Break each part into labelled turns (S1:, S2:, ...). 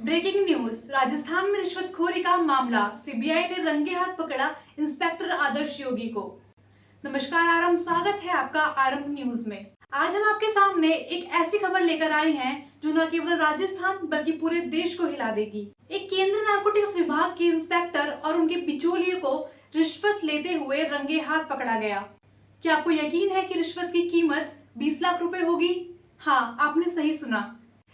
S1: Breaking news. Rajasthan में रिश्वतखोरी का मामला, सीबीआई ने रंगे हाथ पकड़ा इंस्पेक्टर आदर्श योगी को। नमस्कार आरंभ, स्वागत है आपका आरंभ न्यूज में। आज हम आपके सामने एक ऐसी खबर लेकर आए हैं जो न केवल राजस्थान बल्कि पूरे देश को हिला देगी। एक केंद्रीय नारकोटिक्स विभाग के इंस्पेक्टर और उनके बिचौलिए को रिश्वत लेते हुए रंगे हाथ पकड़ा गया। क्या आपको यकीन है कि रिश्वत की कीमत 20 लाख रुपए होगी? हाँ, आपने सही सुना।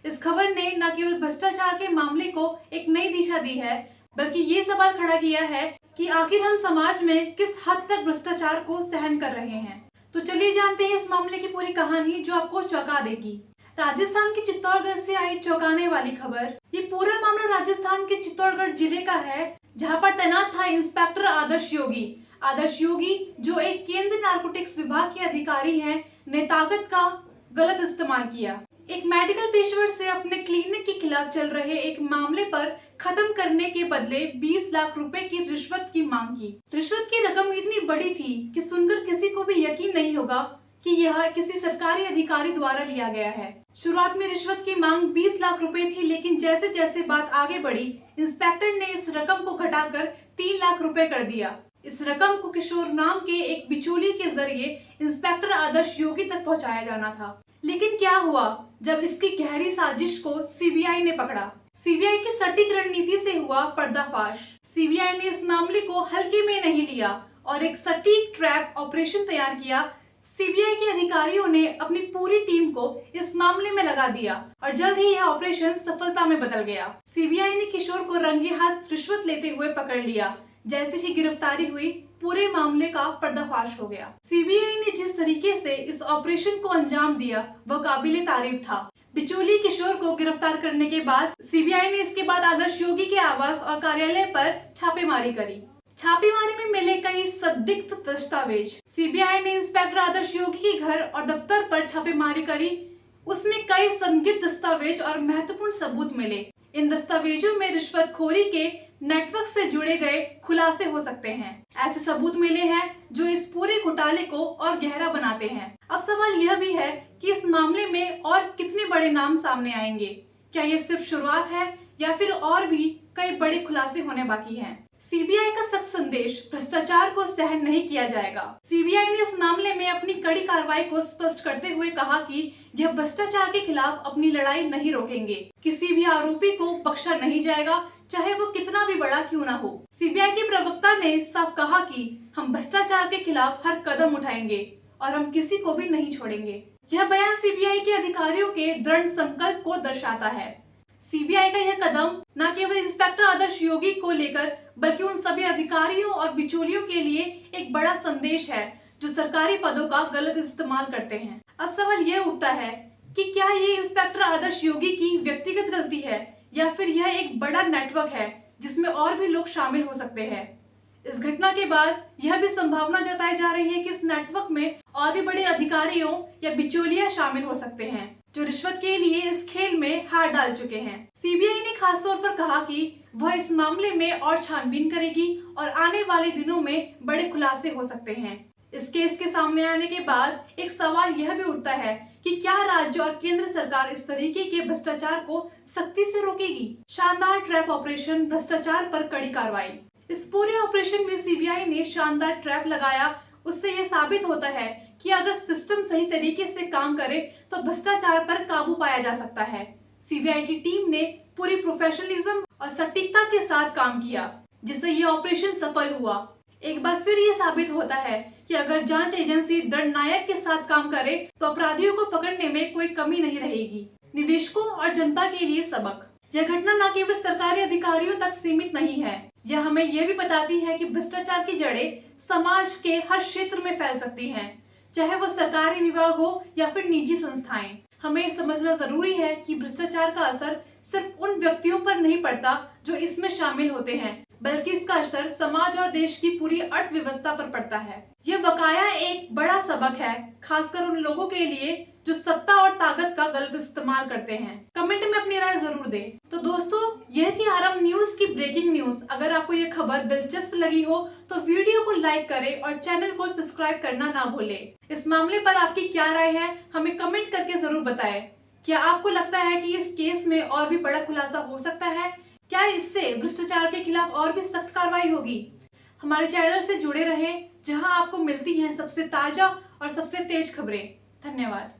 S1: इस खबर ने न केवल भ्रष्टाचार के मामले को एक नई दिशा दी है, बल्कि ये सवाल खड़ा किया है कि आखिर हम समाज में किस हद तक भ्रष्टाचार को सहन कर रहे हैं। तो चलिए जानते हैं इस मामले की पूरी कहानी जो आपको चौंका देगी। राजस्थान के चित्तौड़गढ़ से आई चौंकाने वाली खबर। ये पूरा मामला राजस्थान के चित्तौड़गढ़ जिले का है, जहाँ पर तैनात था इंस्पेक्टर आदर्श योगी। आदर्श योगी, जो एक केंद्रीय नारकोटिक्स विभाग के अधिकारी हैं, ने ताकत का गलत इस्तेमाल किया। एक मेडिकल पेशेवर से अपने क्लिनिक के खिलाफ चल रहे एक मामले पर खत्म करने के बदले 20 लाख रुपए की रिश्वत की मांग की। रिश्वत की रकम इतनी बड़ी थी कि सुनकर किसी को भी यकीन नहीं होगा कि यह किसी सरकारी अधिकारी द्वारा लिया गया है। शुरुआत में रिश्वत की मांग 20 लाख रुपए थी, लेकिन जैसे जैसे बात आगे बढ़ी, इंस्पेक्टर ने इस रकम को घटाकर 3 लाख रुपए कर दिया। इस रकम को किशोर नाम के एक बिचौलिए के जरिए इंस्पेक्टर आदर्श योगी तक पहुंचाया जाना था। लेकिन क्या हुआ जब इसकी गहरी साजिश को सीबीआई ने पकड़ा? सीबीआई की सटीक रणनीति से हुआ पर्दाफाश। सीबीआई ने इस मामले को हल्के में नहीं लिया और एक सटीक ट्रैप ऑपरेशन तैयार किया। सीबीआई के अधिकारियों ने अपनी पूरी टीम को इस मामले में लगा दिया और जल्द ही यह ऑपरेशन सफलता में बदल गया। सीबीआई ने किशोर को रंगे हाथ रिश्वत लेते हुए पकड़ लिया। जैसे ही गिरफ्तारी हुई, पूरे मामले का पर्दाफाश हो गया। सीबीआई ने जिस तरीके से इस ऑपरेशन को अंजाम दिया वह काबिले तारीफ था। बिचौलिए किशोर को गिरफ्तार करने के बाद सीबीआई ने इसके बाद आदर्श योगी के आवास और कार्यालय पर छापेमारी करी। छापेमारी में मिले कई संदिग्ध दस्तावेज। सीबीआई ने इंस्पेक्टर आदर्श योगी के घर और दफ्तर पर छापेमारी करी। उसमें कई संदिग्ध दस्तावेज और महत्वपूर्ण सबूत मिले। इन दस्तावेजों में रिश्वतखोरी के नेटवर्क से जुड़े गए खुलासे हो सकते हैं। ऐसे सबूत मिले हैं जो इस पूरे घोटाले को और गहरा बनाते हैं। अब सवाल यह भी है कि इस मामले में और कितने बड़े नाम सामने आएंगे। क्या ये सिर्फ शुरुआत है या फिर और भी कई बड़े खुलासे होने बाकी हैं? सीबीआई का सख्त संदेश, भ्रष्टाचार को सहन नहीं किया जाएगा। सीबीआई ने इस मामले में अपनी कड़ी कार्रवाई को स्पष्ट करते हुए कहा कि यह भ्रष्टाचार के खिलाफ अपनी लड़ाई नहीं रोकेंगे। किसी भी आरोपी को बख्शा नहीं जाएगा, चाहे वो कितना भी बड़ा क्यों ना हो। सीबीआई के प्रवक्ता ने साफ कहा कि हम भ्रष्टाचार के खिलाफ हर कदम उठाएंगे और हम किसी को भी नहीं छोड़ेंगे। यह बयान सीबीआई के अधिकारियों के दृढ़ संकल्प को दर्शाता है। सीबीआई का यह कदम न केवल इंस्पेक्टर आदर्श योगी को लेकर बल्कि उन सभी अधिकारियों और बिचौलियों के लिए एक बड़ा संदेश है जो सरकारी पदों का गलत इस्तेमाल करते हैं। अब सवाल यह उठता है कि क्या ये इंस्पेक्टर आदर्श योगी की व्यक्तिगत गलती है या फिर यह एक बड़ा नेटवर्क है जिसमें और भी लोग शामिल हो सकते हैं। इस घटना के बाद यह भी संभावना जताई जा रही है कि इस नेटवर्क में और भी बड़े अधिकारियों या बिचौलिया शामिल हो सकते हैं जो रिश्वत के लिए इस खेल में हाथ डाल चुके हैं। सीबीआई ने खास तौर पर कहा कि वह इस मामले में और छानबीन करेगी और आने वाले दिनों में बड़े खुलासे हो सकते हैं। इस केस के सामने आने के बाद एक सवाल यह भी उठता है कि क्या राज्य और केंद्र सरकार इस तरीके के भ्रष्टाचार को सख्ती से रोकेगी? शानदार ट्रैप ऑपरेशन, भ्रष्टाचार पर कड़ी कार्रवाई। इस पूरे ऑपरेशन में सीबीआई ने शानदार ट्रैप लगाया। उससे यह साबित होता है कि अगर सिस्टम सही तरीके से काम करे तो भ्रष्टाचार पर काबू पाया जा सकता है। सीबीआई की टीम ने पूरी प्रोफेशनलिज्म और सटीकता के साथ काम किया, जिससे ये ऑपरेशन सफल हुआ। एक बार फिर ये साबित होता है कि अगर जांच एजेंसी दृढ़ के साथ काम करे तो अपराधियों को पकड़ने में कोई कमी नहीं रहेगी। निवेशकों और जनता के लिए सबक। यह घटना न केवल सरकारी अधिकारियों तक सीमित नहीं है, यह हमें यह भी बताती है कि भ्रष्टाचार की जड़ें समाज के हर क्षेत्र में फैल सकती हैं, चाहे वो सरकारी विभाग हो या फिर निजी संस्थाएं। हमें समझना जरूरी है कि भ्रष्टाचार का असर सिर्फ उन व्यक्तियों पर नहीं पड़ता जो इसमें शामिल होते हैं, बल्कि इसका असर समाज और देश की पूरी अर्थव्यवस्था पर पड़ता है। यह बकाया एक बड़ा सबक है, खासकर उन लोगों के लिए जो सत्ता और ताकत का गलत इस्तेमाल करते हैं। कमेंट में अपनी राय जरूर दें। तो दोस्तों, यह थी आरंभ न्यूज की ब्रेकिंग न्यूज। अगर आपको ये खबर दिलचस्प लगी हो तो वीडियो को लाइक करें और चैनल को सब्सक्राइब करना ना भूलें। इस मामले पर आपकी क्या राय है, हमें कमेंट करके जरूर बताएं। क्या आपको लगता है कि इस केस में और भी बड़ा खुलासा हो सकता है? क्या इससे भ्रष्टाचार के खिलाफ और भी सख्त कार्रवाई होगी? हमारे चैनल से जुड़े रहें, जहां आपको मिलती हैं सबसे ताजा और सबसे तेज खबरें। धन्यवाद।